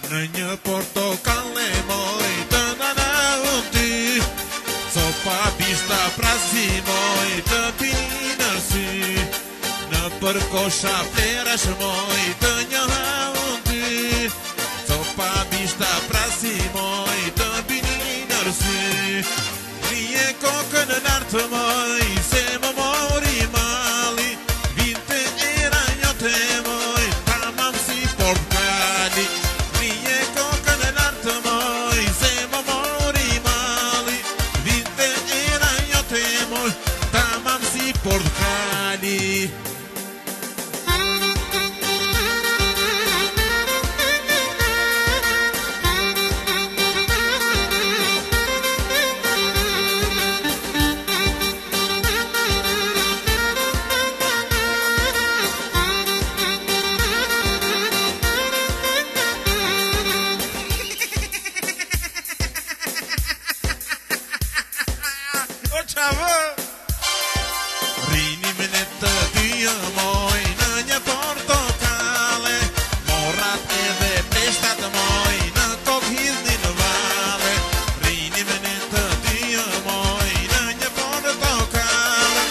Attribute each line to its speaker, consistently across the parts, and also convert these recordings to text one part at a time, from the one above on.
Speaker 1: Në një portokale moj të nanauti, copa bishta prasi moj të pinërsi, në përkosha flerash moj të një hauti, copa bishta prasi moj të pinërsi, rije kokën në nartë moj, se më mori mali, vinte era njote moj, tamam si portkali. Portkali. O çavo Rini me në të dyja moj në një portokale, morat edhe pleshtat moj në kokë hidhni në vale. Rini me në të dyja moj në një portokale,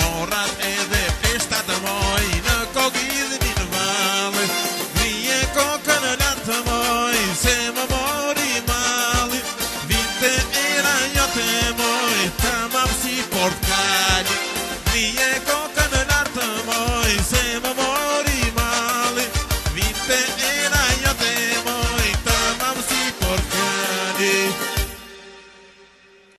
Speaker 1: morat edhe pleshtat moj në kokë hidhni në vale. Rije kokën në lartë moj, se më mori mali, vinte era njote moj, tamam si portkali. Rije kokën